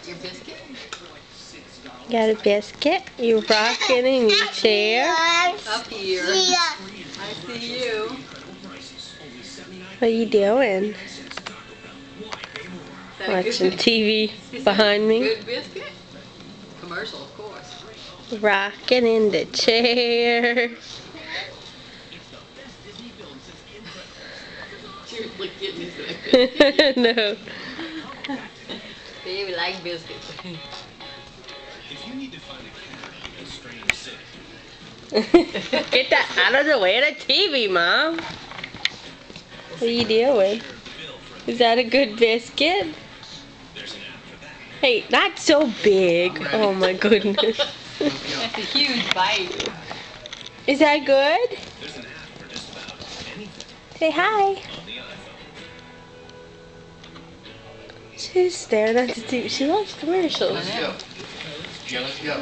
Your biscuit? Got a biscuit? You rocking in your chair? Up here. I see you. What are you doing? Watching TV behind me. Good biscuit? Commercial, of course. Rocking in the chair. Seriously, getting into that biscuit. No. Baby like biscuits. If you need to find a cat in a strange city. Get that out of the way of the TV, Mom. What are you doing? Is that a good biscuit? Hey, not so big. Oh my goodness. That's a huge bite. Is that good? There's an app for just about anything Say hi. on the iPhone. She's staring at the TV. She loves commercials. I know. Yeah, let's go.